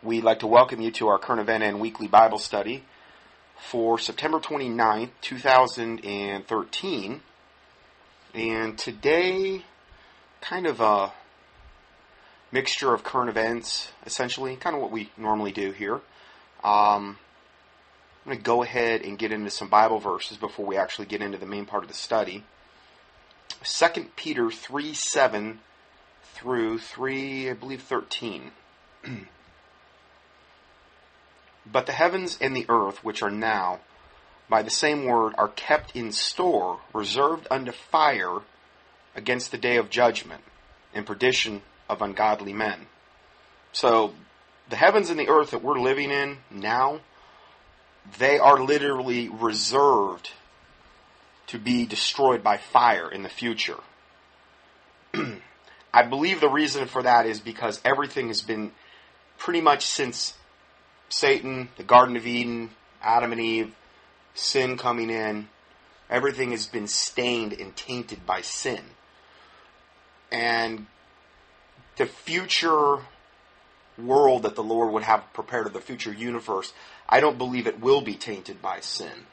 We'd like to welcome you to our current event and weekly Bible study for September 29th, 2013. And today, kind of a mixture of current events, essentially, kind of what we normally do here. I'm going to go ahead and get into some Bible verses before we actually get into the main part of the study. 2 Peter 3:7 through 13. But the heavens and the earth, which are now, by the same word, are kept in store, reserved unto fire against the day of judgment and perdition of ungodly men. So, the heavens and the earth that we're living in now, they are literally reserved to be destroyed by fire in the future. I believe the reason for that is because everything has been pretty much since Satan, the Garden of Eden, Adam and Eve, sin coming in, everything has been stained and tainted by sin. And the future world that the Lord would have prepared, of the future universe, I don't believe it will be tainted by sin.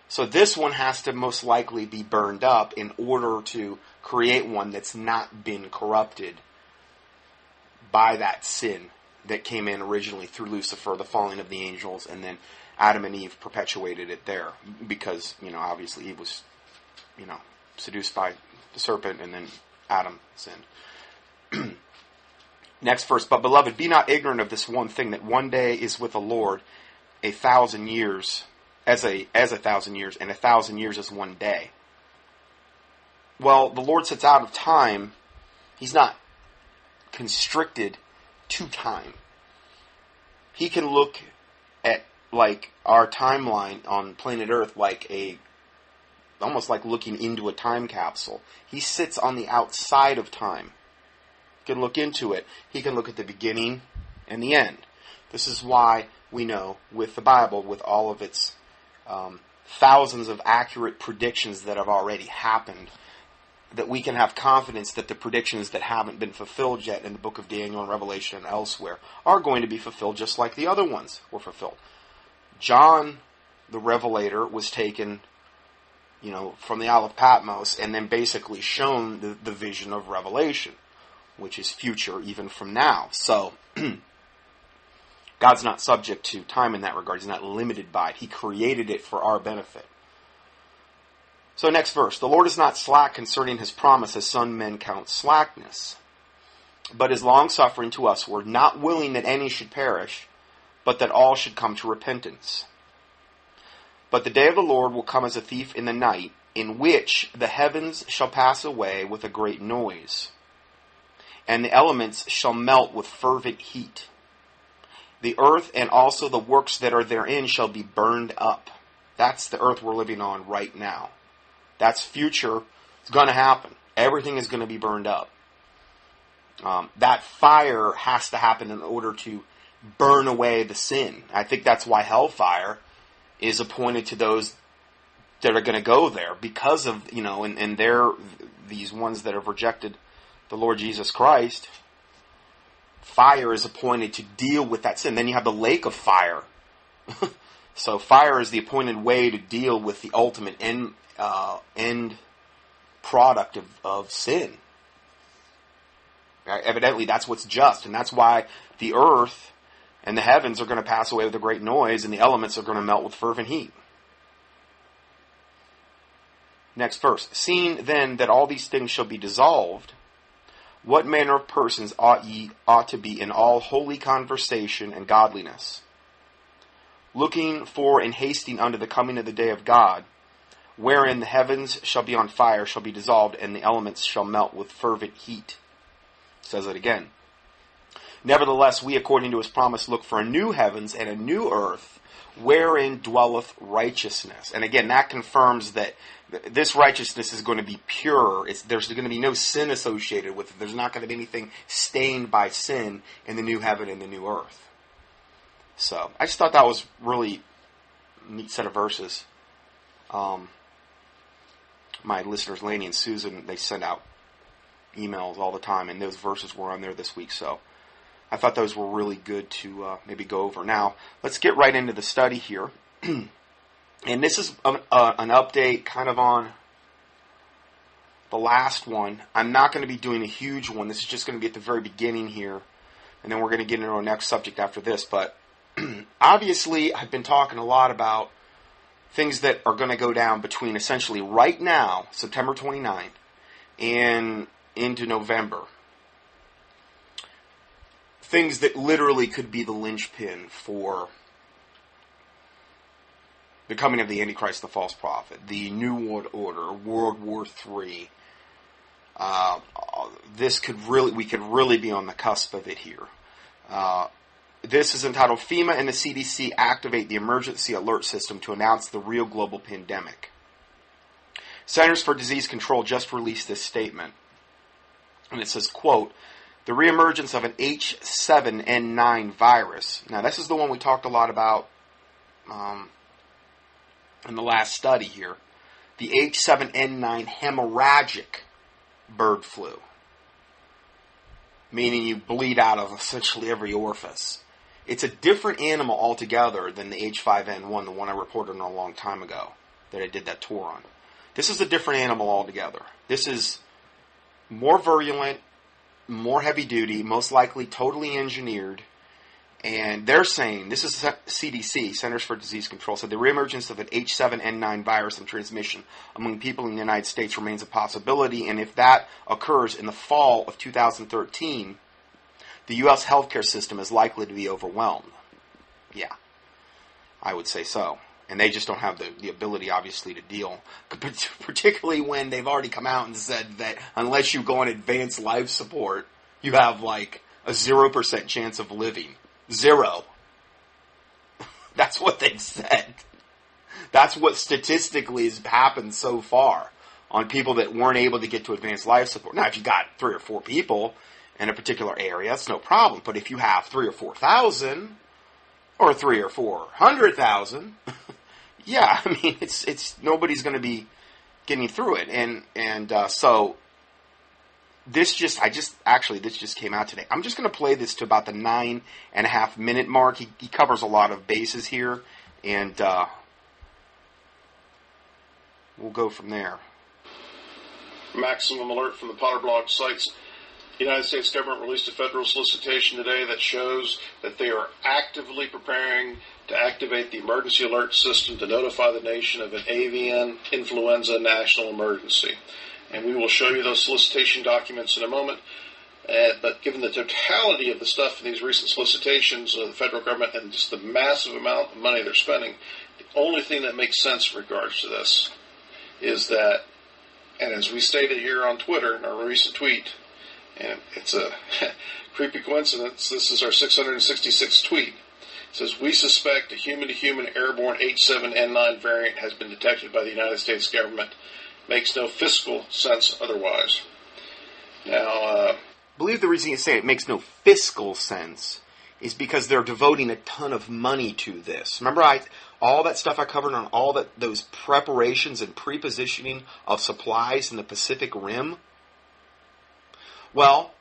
So this one has to most likely be burned up in order to create one that's not been corrupted by that sin that came in originally through Lucifer, the falling of the angels, and then Adam and Eve perpetuated it there. Because, obviously Eve was, seduced by the serpent, and then Adam sinned. Next verse, but beloved, be not ignorant of this one thing, that one day is with the Lord 1,000 years, as a 1,000 years, and 1,000 years as one day. Well, the Lord sets out of time. He's not constricted to time. He can look at our timeline on planet Earth almost like looking into a time capsule. He sits on the outside of time. He can look into it. He can look at the beginning and the end. This is why we know with the Bible, with all of its thousands of accurate predictions that have already happened, that we can have confidence that the predictions that haven't been fulfilled yet in the book of Daniel and Revelation and elsewhere are going to be fulfilled just like the other ones were fulfilled. John, the Revelator, was taken, from the Isle of Patmos and then basically shown the vision of Revelation, which is future even from now. So, God's not subject to time in that regard. He's not limited by it. He created it for our benefit. So next verse, the Lord is not slack concerning his promise, as some men count slackness, but is longsuffering to usward, not willing that any should perish, but that all should come to repentance. But the day of the Lord will come as a thief in the night, in which the heavens shall pass away with a great noise, and the elements shall melt with fervent heat. The earth and also the works that are therein shall be burned up. That's the earth we're living on right now. That's future. It's going to happen. Everything is going to be burned up. That fire has to happen in order to burn away the sin. I think that's why hellfire is appointed to those that are going to go there, because of, and they're these ones that have rejected the Lord Jesus Christ. Fire is appointed to deal with that sin. Then you have the lake of fire. So fire is the appointed way to deal with the ultimate end product of sin. Evidently, that's what's just, and that's why the earth and the heavens are going to pass away with a great noise, and the elements are going to melt with fervent heat. Next verse. Seeing then that all these things shall be dissolved, what manner of persons ought to be in all holy conversation and godliness, looking for and hasting unto the coming of the day of God, wherein the heavens shall be on fire, shall be dissolved, and the elements shall melt with fervent heat. Says it again. Nevertheless, we, according to his promise, look for a new heavens and a new earth, wherein dwelleth righteousness. And again, that confirms that this righteousness is going to be pure. There's going to be no sin associated with it. There's not going to be anything stained by sin in the new heaven and the new earth. So, I just thought that was really a neat set of verses. My listeners, Laney and Susan, they send out emails all the time, and those verses were on there this week. So I thought those were really good to maybe go over. Now, let's get right into the study here. And this is an update kind of on the last one. I'm not going to be doing a huge one. This is just going to be at the very beginning here. And then we're going to get into our next subject after this. But obviously, I've been talking a lot about things that are going to go down between essentially right now, September 29th, and into November. Things that literally could be the linchpin for the coming of the Antichrist, the false prophet, the New World Order, World War III. We could really be on the cusp of it here. This is entitled FEMA and the CDC activate the emergency alert system to announce the real global pandemic. Centers for Disease Control just released this statement. And it says, quote, the reemergence of an H7N9 virus. Now, this is the one we talked a lot about in the last study here. The H7N9 hemorrhagic bird flu. Meaning you bleed out of essentially every orifice. It's a different animal altogether than the H5N1, the one I reported on a long time ago that I did that tour on. This is a different animal altogether. This is more virulent, more heavy duty, most likely totally engineered. And they're saying, this is CDC, Centers for Disease Control, said the reemergence of an H7N9 virus and transmission among people in the United States remains a possibility. And if that occurs in the fall of 2013, the U.S. healthcare system is likely to be overwhelmed. Yeah, I would say so. And they just don't have the ability, obviously, to deal. Particularly when they've already come out and said that unless you go on advanced life support, you have like a 0% chance of living. 0. That's what they've said. That's what statistically has happened so far on people that weren't able to get to advanced life support. Now, if you got 3 or 4 people in a particular area, it's no problem. But if you have 3 or 4,000, or 3 or 400,000, yeah, I mean, it's nobody's going to be getting through it, and so this just came out today. I'm just going to play this to about the 9.5 minute mark. He covers a lot of bases here, and we'll go from there. Maximum alert from the Potter blog sites. The United States government released a federal solicitation today that shows that they are actively preparing to activate the emergency alert system to notify the nation of an avian influenza national emergency. And we will show you those solicitation documents in a moment. But given the totality of the stuff in these recent solicitations of the federal government and just the massive amount of money they're spending, the only thing that makes sense in regards to this is that, and as we stated here on Twitter in our recent tweet, and it's a creepy coincidence, this is our 666th tweet. It says, we suspect a human-to-human airborne H7N9 variant has been detected by the United States government. Makes no fiscal sense otherwise. Now, I believe the reason you say it makes no fiscal sense is because they're devoting a ton of money to this. Remember all that stuff I covered on all those preparations and prepositioning of supplies in the Pacific Rim? Well,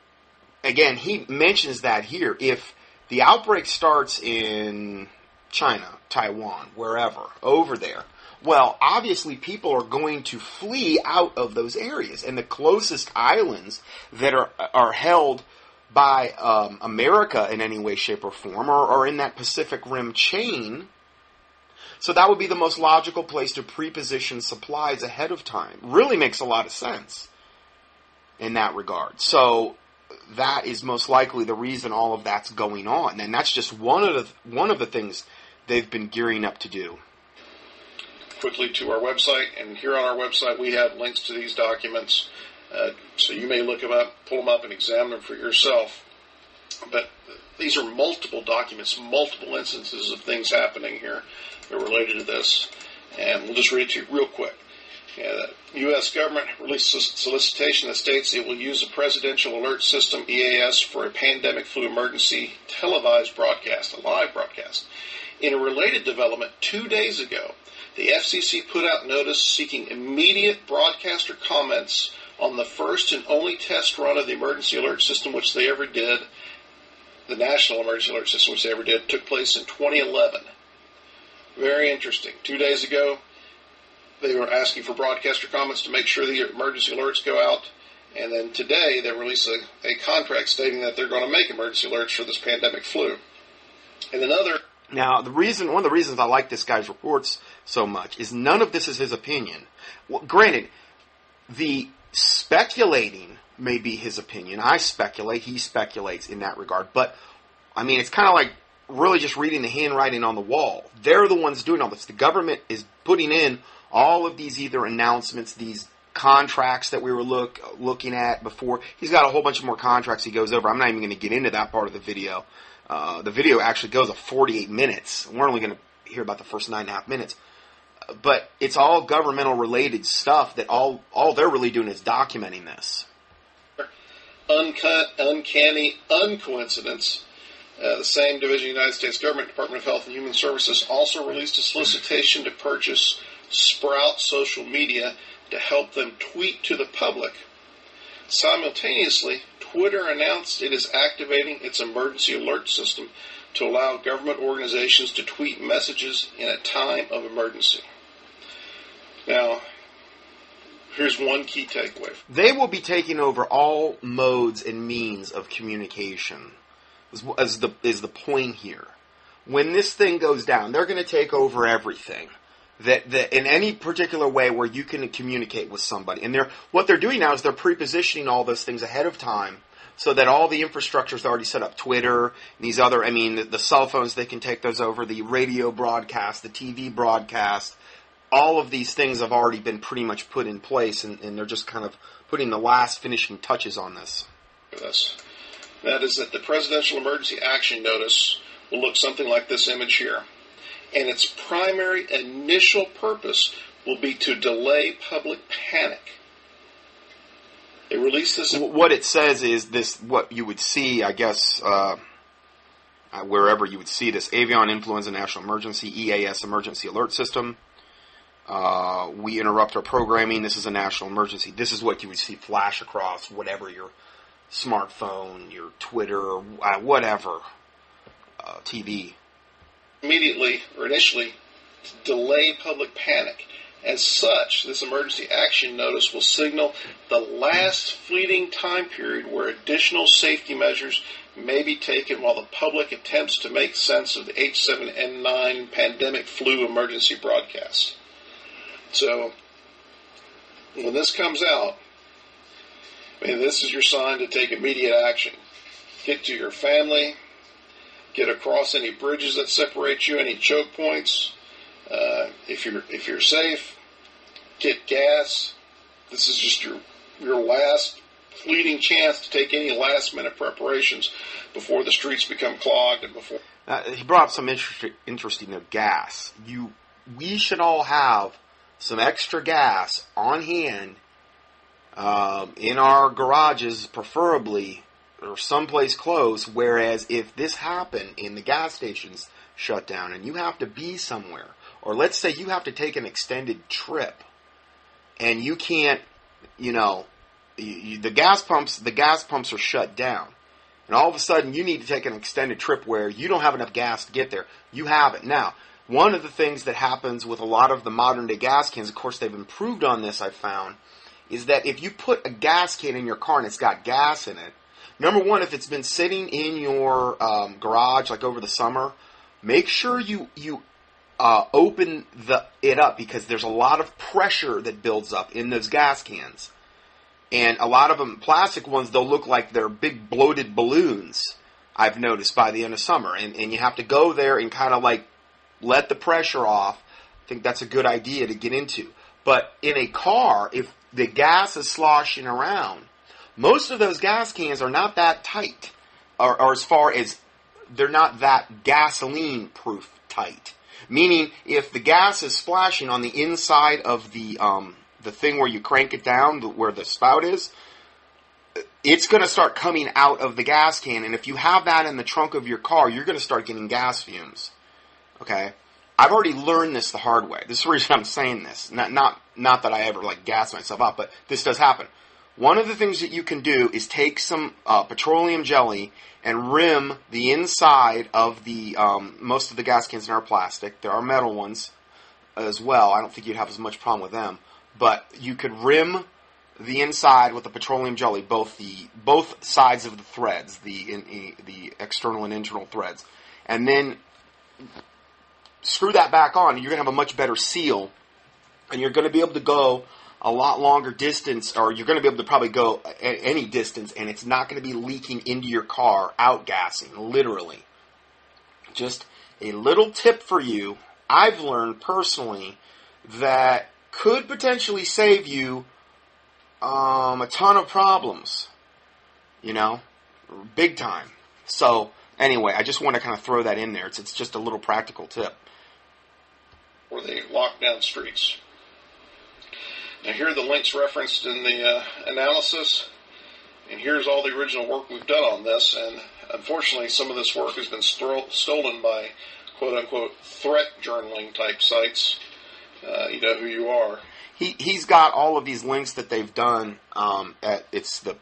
again, he mentions that here. If the outbreak starts in China, Taiwan, wherever, over there, well, obviously people are going to flee out of those areas. And the closest islands that are held by America in any way, shape, or form are in that Pacific Rim chain. So that would be the most logical place to preposition supplies ahead of time. Really makes a lot of sense in that regard. So that is most likely the reason all of that's going on. And that's just one of the things they've been gearing up to do. Quickly to our website, and here on our website we have links to these documents, so you may look them up, pull them up, and examine them for yourself. But these are multiple documents, multiple instances of things happening here that are related to this, and we'll just read it to you real quick. The U.S. government released a solicitation that states it will use a presidential alert system, EAS, for a pandemic flu emergency televised broadcast, a live broadcast. In a related development, 2 days ago, the FCC put out notice seeking immediate broadcaster comments on the first and only test run of the emergency alert system, which they ever did, the National Emergency Alert System, which they ever did, took place in 2011. Very interesting. 2 days ago, they were asking for broadcaster comments to make sure the emergency alerts go out. And then today, they released a contract stating that they're going to make emergency alerts for this pandemic flu. And another... Now, one of the reasons I like this guy's reports so much is none of this is his opinion. Well, granted, the speculating may be his opinion. I speculate, he speculates in that regard. But, I mean, it's kind of like really just reading the handwriting on the wall. They're the ones doing all this. The government is putting in all of these either announcements, these contracts that we were looking at before. He's got a whole bunch of more contracts he goes over. I'm not even going to get into that part of the video. The video actually goes 48 minutes. We're only going to hear about the first 9.5 minutes. But it's all governmental related stuff that all they're really doing is documenting this. Uncanny uncoincidence. The same division of the United States government, Department of Health and Human Services, also released a solicitation to purchase Sprout social media to help them tweet to the public. Simultaneously, Twitter announced it is activating its emergency alert system to allow government organizations to tweet messages in a time of emergency. Now, here's one key takeaway. They will be taking over all modes and means of communication, is the point here. When this thing goes down, they're going to take over everything. That in any particular way where you can communicate with somebody. And what they're doing now is they're pre-positioning all those things ahead of time so that all the infrastructure is already set up. Twitter, these other, the cell phones, they can take those over. The radio broadcast, the TV broadcast, all of these things have already been pretty much put in place, and they're just kind of putting the last finishing touches on this. That is that the Presidential Emergency Action Notice will look something like this image here. And its primary initial purpose will be to delay public panic. They released this... What it says is this, what you would see, I guess, wherever you would see this, Avian Influenza National Emergency, EAS Emergency Alert System. We interrupt our programming. This is a national emergency. This is what you would see flash across whatever your smartphone, your Twitter, whatever, TV. Immediately, or initially, to delay public panic. As such, this emergency action notice will signal the last fleeting time period where additional safety measures may be taken while the public attempts to make sense of the H7N9 pandemic flu emergency broadcast. So, when this comes out, this is your sign to take immediate action. Get to your family. Get across any bridges that separate you, any choke points. If you're safe, get gas. This is just your last fleeting chance to take any last-minute preparations before the streets become clogged and before... He brought up some interesting gas. We should all have some extra gas on hand in our garages, preferably, or someplace close, whereas if this happened and the gas stations shut down and you have to be somewhere, or let's say you have to take an extended trip and you can't, the gas pumps are shut down, and all of a sudden you need to take an extended trip where you don't have enough gas to get there. You have it. Now, one of the things that happens with a lot of the modern day gas cans, of course they've improved on this, I've found, is that if you put a gas can in your car and it's got gas in it, number one, if it's been sitting in your garage like over the summer, make sure you open it up, because there's a lot of pressure that builds up in those gas cans. And a lot of them, plastic ones, they'll look like they're big bloated balloons, I've noticed, by the end of summer. And you have to go there and kind of like let the pressure off. I think that's a good idea to get into. But in a car, if the gas is sloshing around, most of those gas cans are not that tight, or as far as they're not that gasoline-proof tight. Meaning, if the gas is splashing on the inside of the thing where you crank it down, where the spout is, it's going to start coming out of the gas can. And if you have that in the trunk of your car, you're going to start getting gas fumes. Okay? I've already learned this the hard way. This is the reason I'm saying this. Not that I ever gas myself up, but this does happen. One of the things that you can do is take some petroleum jelly and rim the inside of the, most of the gas cans are plastic. There are metal ones as well. I don't think you'd have as much problem with them. But you could rim the inside with the petroleum jelly, both sides of the threads, the external and internal threads. And then screw that back on, and you're going to have a much better seal. And you're going to be able to go a lot longer distance, or you're going to be able to probably go any distance, and it's not going to be leaking into your car, outgassing, literally. Just a little tip for you, I've learned personally, that could potentially save you a ton of problems, big time. So, anyway, I just want to kind of throw that in there. It's just a little practical tip. Where they lock down streets. Now here are the links referenced in the analysis, and here's all the original work we've done on this, and unfortunately some of this work has been stolen by quote-unquote threat journaling type sites. You know who you are. He's got all of these links that they've done. It's the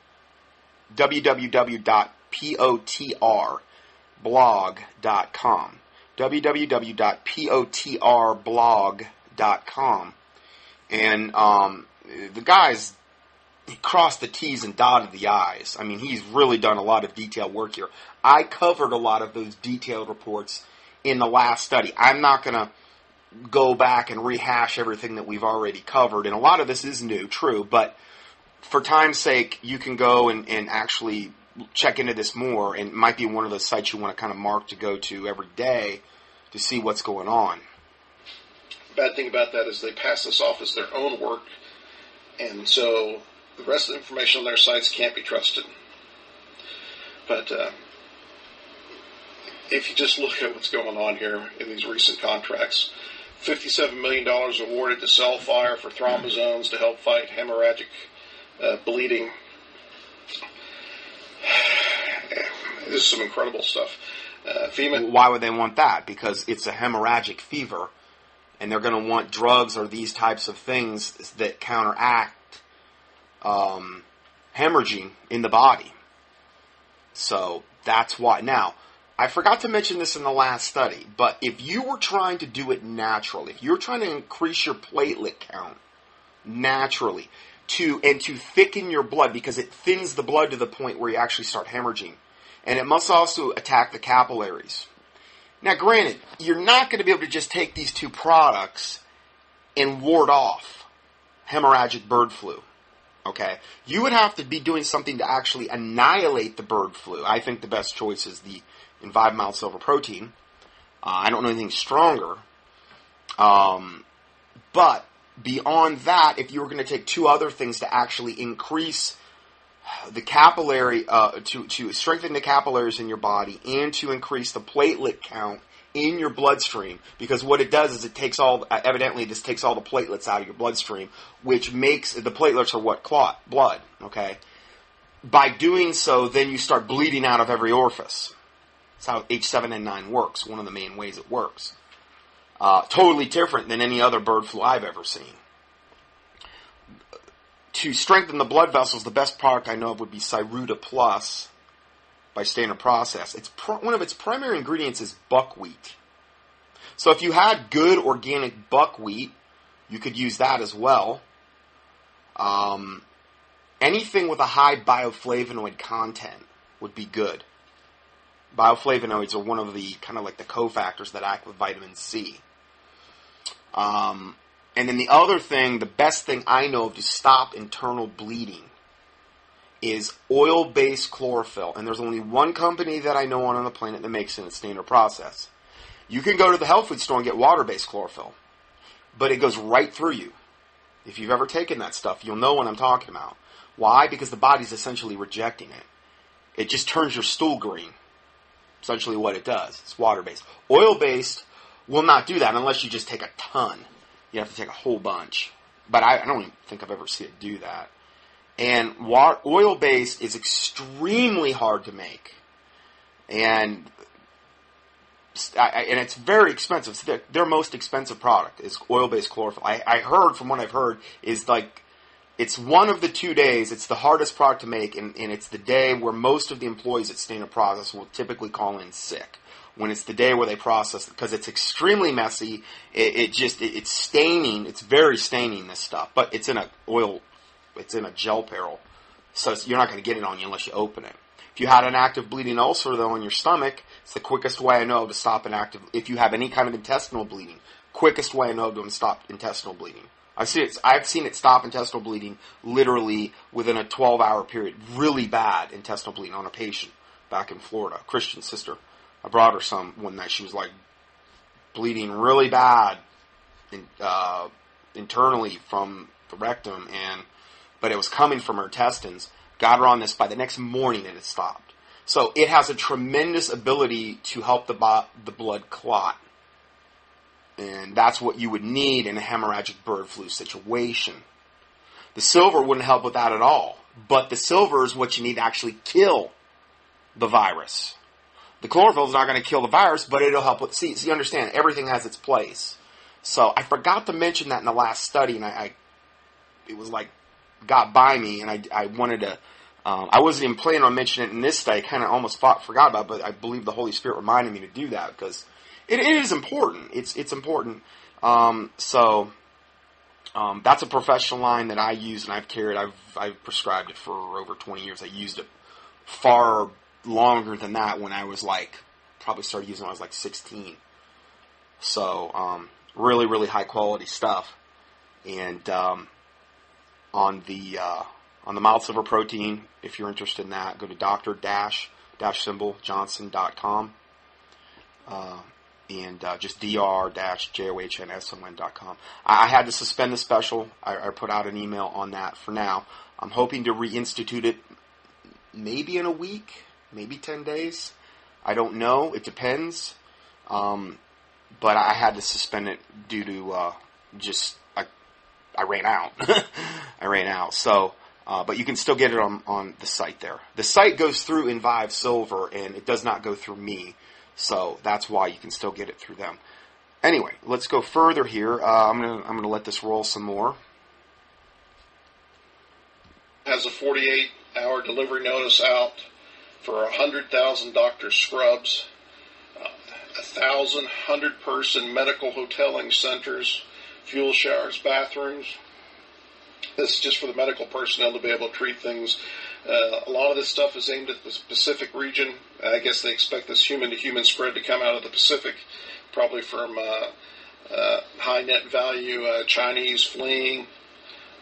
www.potrblog.com. www.potrblog.com. And the guy's, he crossed the T's and dotted the I's. I mean, he's really done a lot of detailed work here. I covered a lot of those detailed reports in the last study. I'm not going to go back and rehash everything that we've already covered. And a lot of this is new, true. But for time's sake, you can go and actually check into this more. And it might be one of those sites you want to kind of mark to go to every day to see what's going on. Bad thing about that is they pass this off as their own work, and so the rest of the information on their sites can't be trusted. But if you just look at what's going on here in these recent contracts, $57 million awarded to Cellfire for thrombozones to help fight hemorrhagic bleeding. This is some incredible stuff. FEMA. Why would they want that? Because it's a hemorrhagic fever. And they're going to want drugs or these types of things that counteract hemorrhaging in the body. So that's why. Now, I forgot to mention this in the last study, but if you were trying to do it naturally, if you're trying to increase your platelet count naturally to thicken your blood, because it thins the blood to the point where you actually start hemorrhaging, and it must also attack the capillaries. Now, granted, you're not going to be able to just take these two products and ward off hemorrhagic bird flu, okay? You would have to be doing something to actually annihilate the bird flu. I think the best choice is the Envive Silver Protein. I don't know anything stronger. But beyond that, if you were going to take two other things to actually increase the capillary, to strengthen the capillaries in your body and to increase the platelet count in your bloodstream, because what it does is it takes evidently this takes all the platelets out of your bloodstream, which makes, the platelets are what clot blood, okay? By doing so, then you start bleeding out of every orifice. That's how H7N9 works, one of the main ways it works. Totally different than any other bird flu I've ever seen. To strengthen the blood vessels, the best product I know of would be Cyruta Plus by Standard Process. One of its primary ingredients is buckwheat. So if you had good organic buckwheat, you could use that as well. Anything with a high bioflavonoid content would be good. Bioflavonoids are one of the kind of like the cofactors that act with vitamin C. And then the other thing, the best thing I know of to stop internal bleeding is oil-based chlorophyll. And there's only one company that I know on the planet that makes it in Standard Process. You can go to the health food store and get water-based chlorophyll, but it goes right through you. If you've ever taken that stuff, you'll know what I'm talking about. Why? Because the body's essentially rejecting it. It just turns your stool green. Essentially what it does. It's water-based. Oil-based will not do that unless you just take a ton. You have to take a whole bunch. But I don't even think I've ever seen it do that. And oil-based is extremely hard to make. And it's very expensive. It's their most expensive product is oil-based chlorophyll. I heard, from what I've heard, is like it's one of the 2 days. It's the hardest product to make, and it's the day where most of the employees at Standard Process will typically call in sick. When it's the day where they process it, because it's extremely messy. It's staining. It's very staining, this stuff, but it's in a gel barrel, so you're not going to get it on you unless you open it. If you had an active bleeding ulcer though in your stomach, it's the quickest way I know to stop an active. If you have any kind of intestinal bleeding, quickest way I know to stop intestinal bleeding. I've seen it stop intestinal bleeding literally within a 12-hour period. Really bad intestinal bleeding on a patient back in Florida, a Christian sister. I brought her some one night. She was like bleeding really bad internally from the rectum, but it was coming from her intestines. Got her on this. By the next morning, it had stopped. So it has a tremendous ability to help the blood clot. And that's what you would need in a hemorrhagic bird flu situation. The silver wouldn't help with that at all. But the silver is what you need to actually kill the virus. The chlorophyll is not going to kill the virus, but it'll help with... See, you understand, everything has its place. So I forgot to mention that in the last study, and it was like, got by me, and I wanted to... I wasn't even planning on mentioning it in this study. I kind of almost forgot about it, but I believe the Holy Spirit reminded me to do that, because it is important. It's important. So that's a professional line that I use, and I've carried. I've prescribed it for over 20 years. I used it far longer than that when I was probably started using it when I was like 16. So really, really high quality stuff. And on the mild silver protein, if you're interested in that, go to dr-johnson.com. And just dr-johnsson.com. I had to suspend the special. I put out an email on that for now. I'm hoping to reinstitute it maybe in a week, maybe 10 days. I don't know. It depends. But I had to suspend it due to I ran out. I ran out. So, but you can still get it on the site there. The site goes through Invive Silver, and it does not go through me. So that's why you can still get it through them. Anyway, let's go further here. I'm gonna let this roll some more. Has a 48-hour delivery notice out for 100,000 doctor scrubs, 1,000 100-person medical hoteling centers, fuel showers, bathrooms. This is just for the medical personnel to be able to treat things. A lot of this stuff is aimed at the Pacific region. I guess they expect this human-to-human spread to come out of the Pacific, probably from high net value Chinese fleeing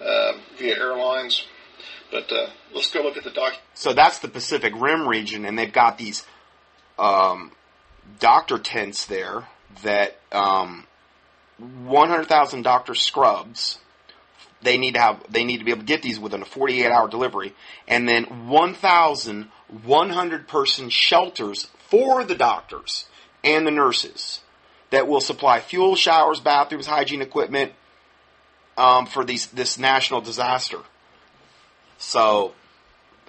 via airlines. But let's go look at the document. So that's the Pacific Rim region, and they've got these doctor tents there that 100,000 doctor scrubs. They need to be able to get these within a 48-hour delivery, and then 1,100-person shelters for the doctors and the nurses that will supply fuel, showers, bathrooms, hygiene equipment for this national disaster. So,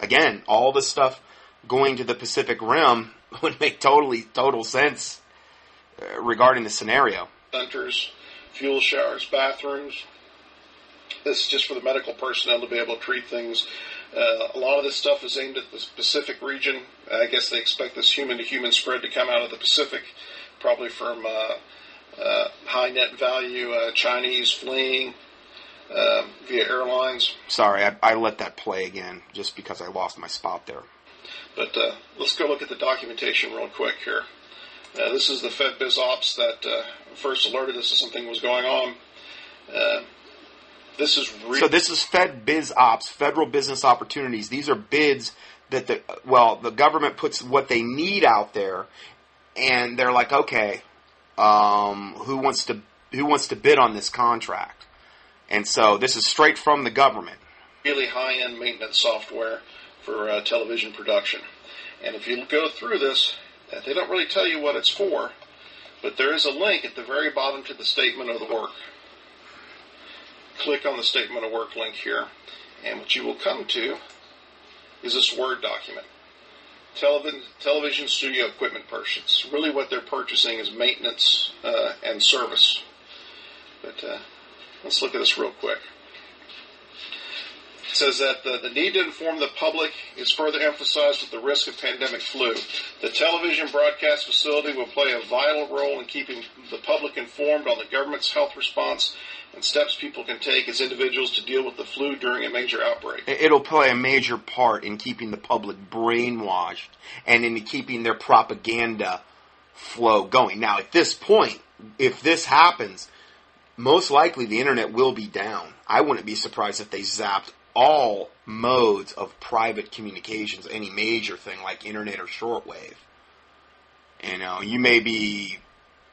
again, all this stuff going to the Pacific Rim would make total sense regarding the scenario. Centers, fuel, showers, bathrooms. This is just for the medical personnel to be able to treat things. A lot of this stuff is aimed at the Pacific region. I guess they expect this human-to-human spread to come out of the Pacific, probably from high net value Chinese fleeing via airlines. Sorry, I let that play again just because I lost my spot there. But let's go look at the documentation real quick here. This is the Fed Biz Ops that first alerted us that something was going on. This is Fed Biz Ops, Federal Business Opportunities. These are bids that the government puts what they need out there, and they're like, okay, who wants to bid on this contract? And so this is straight from the government. Really high-end maintenance software for television production. And if you go through this, they don't really tell you what it's for, but there is a link at the very bottom to the statement of the work. Click on the statement of work link here, and what you will come to is this Word document. Television studio equipment purchase. Really what they're purchasing is maintenance and service. But let's look at this real quick. It says that the need to inform the public is further emphasized with the risk of pandemic flu. The television broadcast facility will play a vital role in keeping the public informed on the government's health response and steps people can take as individuals to deal with the flu during a major outbreak. It'll play a major part in keeping the public brainwashed and in keeping their propaganda flow going. Now, at this point, if this happens, most likely the internet will be down. I wouldn't be surprised if they zapped all modes of private communications, any major thing like internet or shortwave. You know, you may be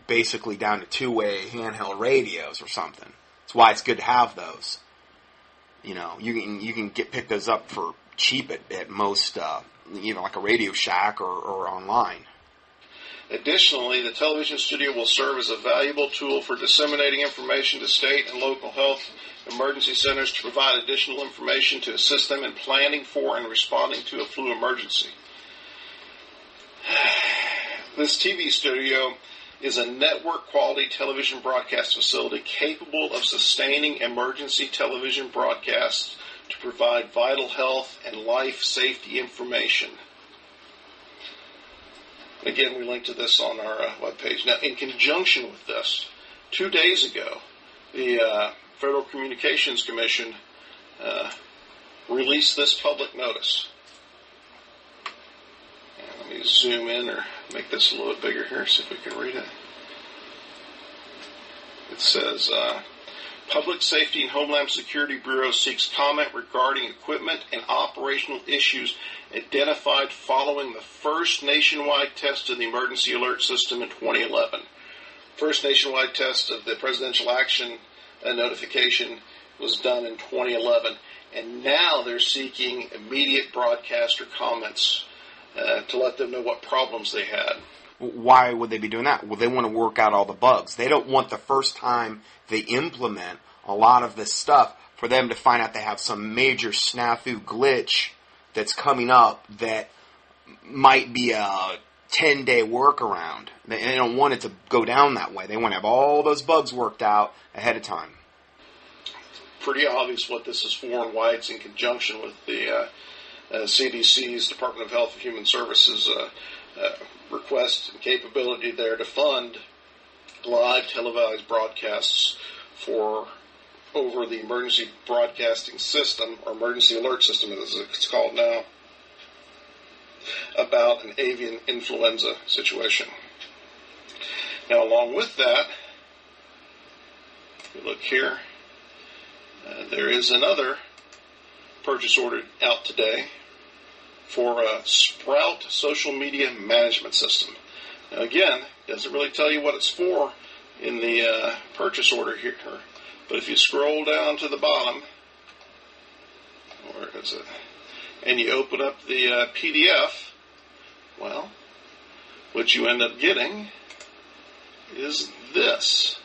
basically down to two-way handheld radios or something. That's why it's good to have those. You know, you can pick those up for cheap at most, like a Radio Shack or online. Additionally, the television studio will serve as a valuable tool for disseminating information to state and local health emergency centers to provide additional information to assist them in planning for and responding to a flu emergency. This TV studio is a network-quality television broadcast facility capable of sustaining emergency television broadcasts to provide vital health and life safety information. Again, we link to this on our webpage. Now, in conjunction with this, 2 days ago, the Federal Communications Commission released this public notice. And let me zoom in or make this a little bit bigger here, see if we can read it. It says, Public Safety and Homeland Security Bureau seeks comment regarding equipment and operational issues identified following the first nationwide test of the emergency alert system in 2011. First nationwide test of the presidential action notification was done in 2011, and now they're seeking immediate broadcaster comments to let them know what problems they had. Why would they be doing that? Well, they want to work out all the bugs. They don't want the first time they implement a lot of this stuff for them to find out they have some major snafu glitch that's coming up that might be a 10-day workaround. They don't want it to go down that way. They want to have all those bugs worked out ahead of time. Pretty obvious what this is for and why it's in conjunction with the CDC's Department of Health and Human Services request and capability there to fund live televised broadcasts for over the emergency broadcasting system, or emergency alert system as it's called now, about an avian influenza situation. Now, along with that, if you look here, there is another purchase order out today for a Sprout social media management system. Now, again, it doesn't really tell you what it's for in the purchase order here, but if you scroll down to the bottom, where is it, and you open up the PDF, well, what you end up getting is this.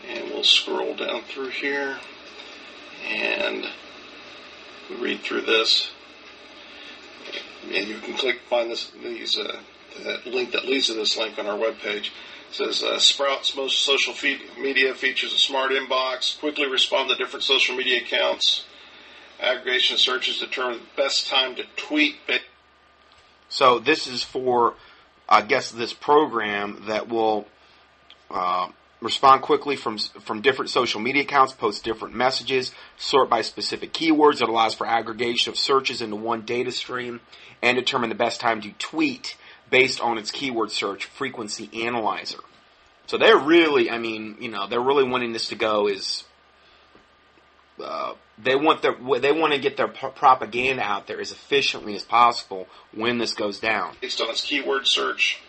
And we'll scroll down through here and read through this. And you can find that link that leads to this link on our webpage. It says, Sprout's most social media features a smart inbox, quickly respond to different social media accounts, aggregation searches determine the best time to tweet. So this is for, I guess, this program that will respond quickly from different social media accounts, post different messages, sort by specific keywords. It allows for aggregation of searches into one data stream, and determine the best time to tweet based on its keyword search frequency analyzer. So they're really, they're really wanting this to go is, they want to get their propaganda out there as efficiently as possible when this goes down. Based on its keyword search,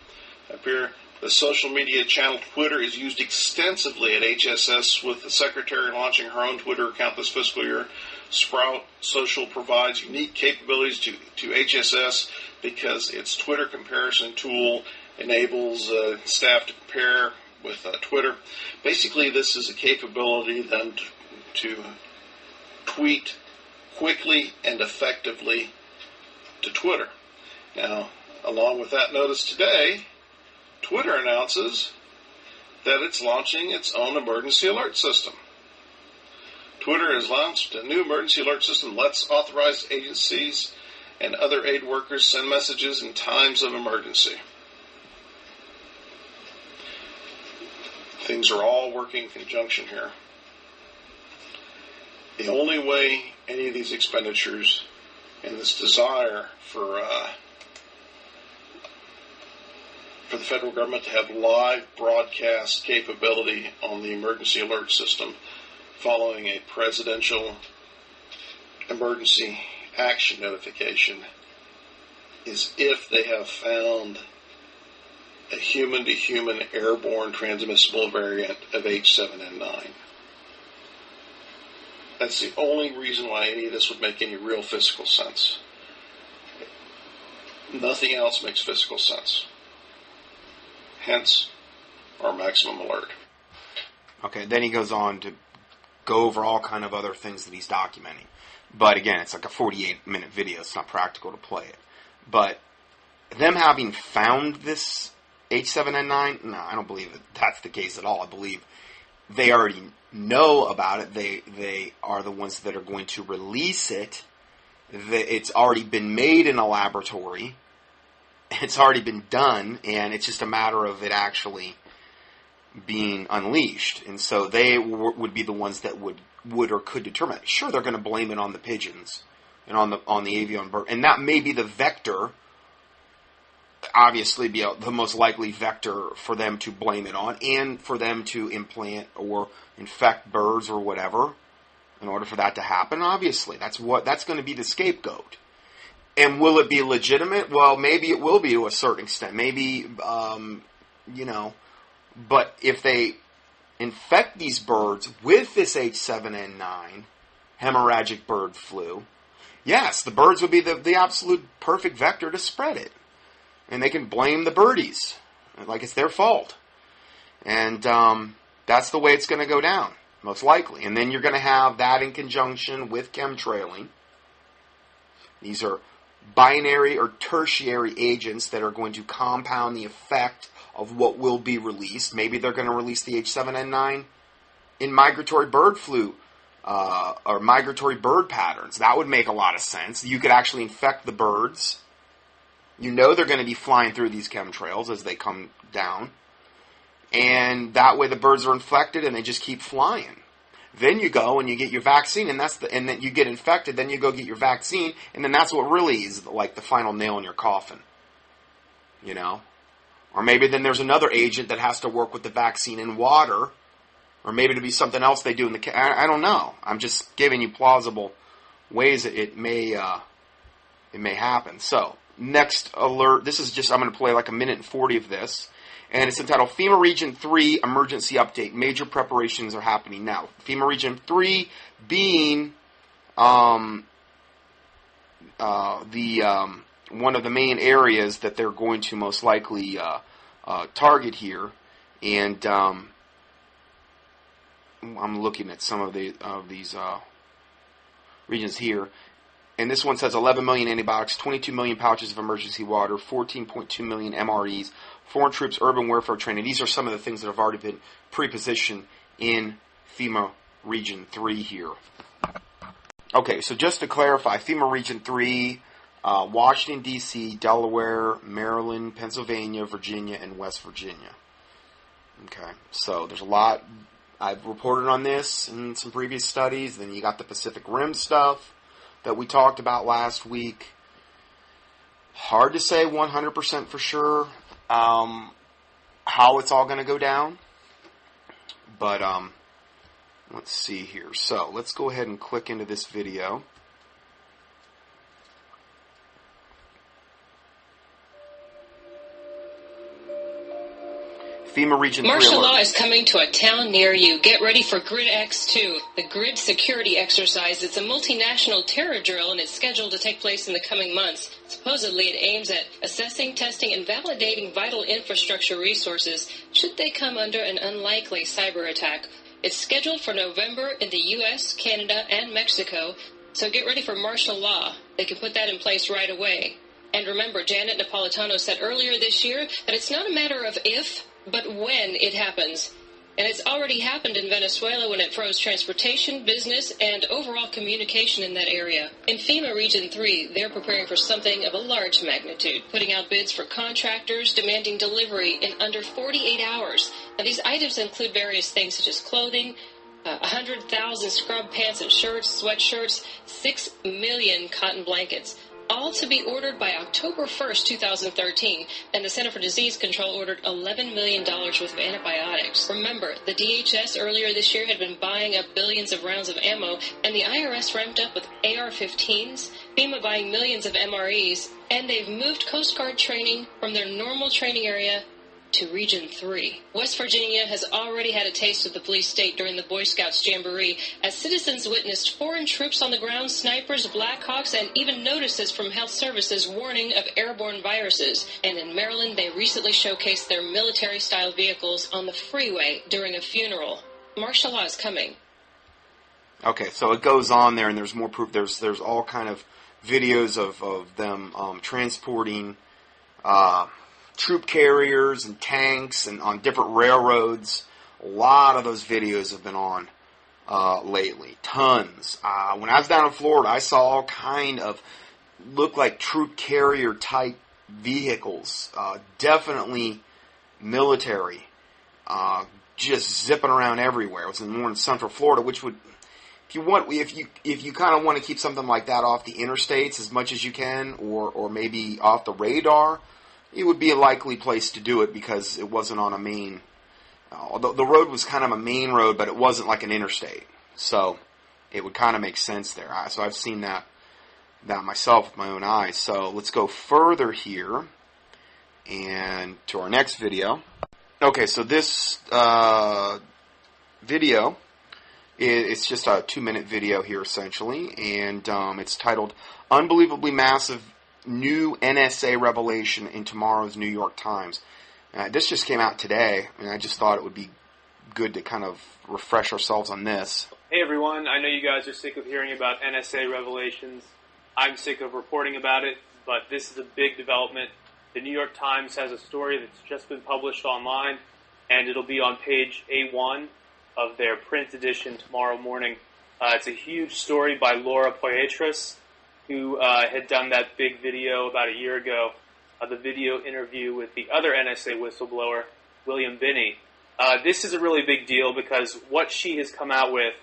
up here, the social media channel Twitter is used extensively at HSS, with the secretary launching her own Twitter account this fiscal year. Sprout Social provides unique capabilities to HSS because its Twitter comparison tool enables staff to compare with Twitter. Basically, this is a capability then to tweet quickly and effectively to Twitter. Now, along with that notice today, Twitter announces that it's launching its own emergency alert system. Twitter has launched a new emergency alert system that lets authorized agencies and other aid workers send messages in times of emergency. Things are all working in conjunction here. The only way any of these expenditures and this desire for the federal government to have live broadcast capability on the emergency alert system following a presidential emergency action notification is if they have found a human-to-human airborne transmissible variant of H7N9. That's the only reason why any of this would make any real physical sense. Nothing else makes physical sense. Hence, our maximum alert. Okay, then he goes on to go over all kind of other things that he's documenting. But again, it's like a 48-minute video. It's not practical to play it. But them having found this H7N9, no, I don't believe that's the case at all. I believe they already know about it. They are the ones that are going to release it. It's already been made in a laboratory. It's already been done, and it's just a matter of it actually being unleashed. And so they would be the ones that would or could determine it. Sure, they're going to blame it on the pigeons and on the avian bird, and that may be the vector. Obviously, be the most likely vector for them to blame it on, and for them to implant or infect birds or whatever. In order for that to happen, obviously, that's going to be the scapegoat. And will it be legitimate? Well, maybe it will be to a certain extent. Maybe, but if they infect these birds with this H7N9 hemorrhagic bird flu, yes, the birds would be the absolute perfect vector to spread it. And they can blame the birdies like it's their fault. And that's the way it's going to go down, most likely. And then you're going to have that in conjunction with chemtrailing. These are binary or tertiary agents that are going to compound the effect of what will be released. Maybe they're going to release the H7N9 in migratory bird flu or migratory bird patterns. That would make a lot of sense. You could actually infect the birds. You know they're going to be flying through these chemtrails as they come down. And that way the birds are infected and they just keep flying. Then you go and you get your vaccine, and then you get infected. Then you go get your vaccine, and then that's what really is like the final nail in your coffin, Or maybe then there's another agent that has to work with the vaccine in water, or maybe it'll be something else they do in the. I don't know. I'm just giving you plausible ways that it may happen. So next alert. This is just I'm going to play like a minute and 40 of this. And it's entitled FEMA Region 3 Emergency Update. Major preparations are happening now. FEMA Region 3 being one of the main areas that they're going to most likely target here. And I'm looking at some of these regions here. And this one says 11 million antibiotics, 22 million pouches of emergency water, 14.2 million MREs, foreign troops, urban warfare training. These are some of the things that have already been pre-positioned in FEMA Region 3 here. Okay, so just to clarify, FEMA Region 3, Washington, D.C., Delaware, Maryland, Pennsylvania, Virginia, and West Virginia. Okay, so there's a lot. I've reported on this in some previous studies. Then you got the Pacific Rim stuff that we talked about last week. Hard to say 100% for sure how it's all going to go down. But let's see here. So let's go ahead and click into this video. FEMA Region 3 Martial alert. law is coming to a town near you. Get ready for Grid X2, the grid security exercise. It's a multinational terror drill, and it's scheduled to take place in the coming months. Supposedly, it aims at assessing, testing, and validating vital infrastructure resources should they come under an unlikely cyber attack. It's scheduled for November in the U.S., Canada, and Mexico, so get ready for martial law. They can put that in place right away. And remember, Janet Napolitano said earlier this year that it's not a matter of if, but when it happens. And it's already happened in Venezuela when it froze transportation, business, and overall communication in that area. In FEMA Region 3, they're preparing for something of a large magnitude, putting out bids for contractors demanding delivery in under 48 hours. Now, these items include various things such as clothing, 100,000 scrub pants and shirts, sweatshirts, 6 million cotton blankets, all to be ordered by October 1st, 2013, and the Center for Disease Control ordered $11 million worth of antibiotics. Remember, the DHS earlier this year had been buying up billions of rounds of ammo, and the IRS ramped up with AR-15s, FEMA buying millions of MREs, and they've moved Coast Guard training from their normal training area to Region 3. West Virginia has already had a taste of the police state during the Boy Scouts Jamboree, as citizens witnessed foreign troops on the ground, snipers, Blackhawks, and even notices from health services warning of airborne viruses. And in Maryland, they recently showcased their military-style vehicles on the freeway during a funeral. Martial law is coming. Okay, so it goes on there, and there's more proof. There's all kind of videos of them transporting troop carriers and tanks and on different railroads. A lot of those videos have been on lately. Tons. When I was down in Florida, I saw all kind of look like troop carrier type vehicles. Definitely military. Just zipping around everywhere. It was more in Central Florida, which would, if you kind of want to keep something like that off the interstates as much as you can, or maybe off the radar, it would be a likely place to do it because it wasn't on a main. The road was kind of a main road, but it wasn't like an interstate, so it would kind of make sense there. So I've seen that myself with my own eyes. So let's go further here and to our next video. Okay, so this video, it's just a 2-minute video here essentially, and it's titled "Unbelievably Massive New NSA Revelation in Tomorrow's New York Times." This just came out today, and I just thought it would be good to kind of refresh ourselves on this. Hey everyone, I know you guys are sick of hearing about NSA revelations. I'm sick of reporting about it, but this is a big development. The New York Times has a story that's just been published online, and it'll be on page A1 of their print edition tomorrow morning. It's a huge story by Laura Poitras, who had done that big video about a year ago, the video interview with the other NSA whistleblower, William Binney. This is a really big deal because what she has come out with,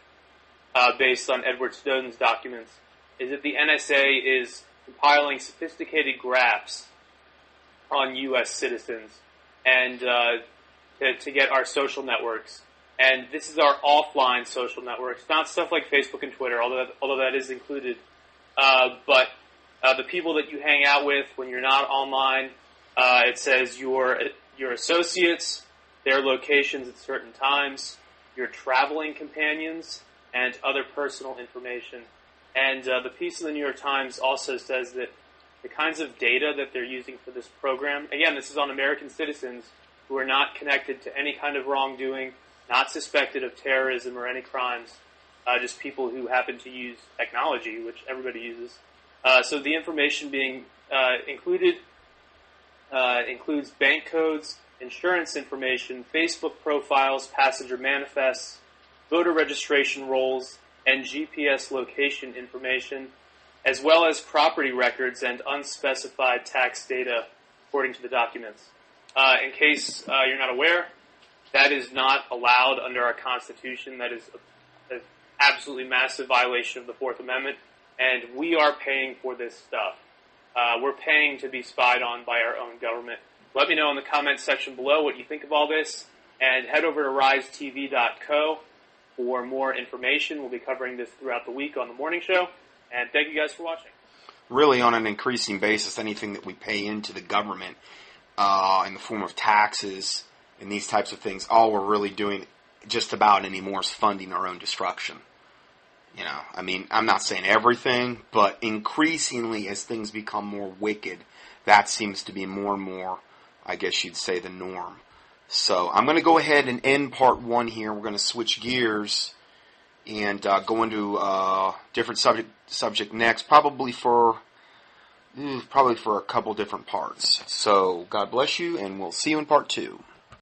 based on Edward Snowden's documents, is that the NSA is compiling sophisticated graphs on U.S. citizens and to get our social networks. And this is our offline social networks, not stuff like Facebook and Twitter, although that is included. But the people that you hang out with when you're not online, it says your associates, their locations at certain times, your traveling companions, and other personal information. And the piece in the New York Times also says that the kinds of data that they're using for this program, again, this is on American citizens who are not connected to any kind of wrongdoing, not suspected of terrorism or any crimes, just people who happen to use technology, which everybody uses. So the information being included includes bank codes, insurance information, Facebook profiles, passenger manifests, voter registration rolls, and GPS location information, as well as property records and unspecified tax data, according to the documents. In case you're not aware, that is not allowed under our Constitution. That is an absolutely massive violation of the Fourth Amendment, and we are paying for this stuff. We're paying to be spied on by our own government. Let me know in the comments section below what you think of all this, and head over to risetv.co for more information. We'll be covering this throughout the week on the morning show, and thank you guys for watching. Really, on an increasing basis, anything that we pay into the government in the form of taxes and these types of things, all we're really doing just about anymore is funding our own destruction. You know, I mean, I'm not saying everything, but increasingly as things become more wicked, that seems to be more and more, I guess you'd say, the norm. So I'm going to go ahead and end part 1 here. We're going to switch gears and go into a different subject next, probably for a couple different parts. So God bless you, and we'll see you in part 2.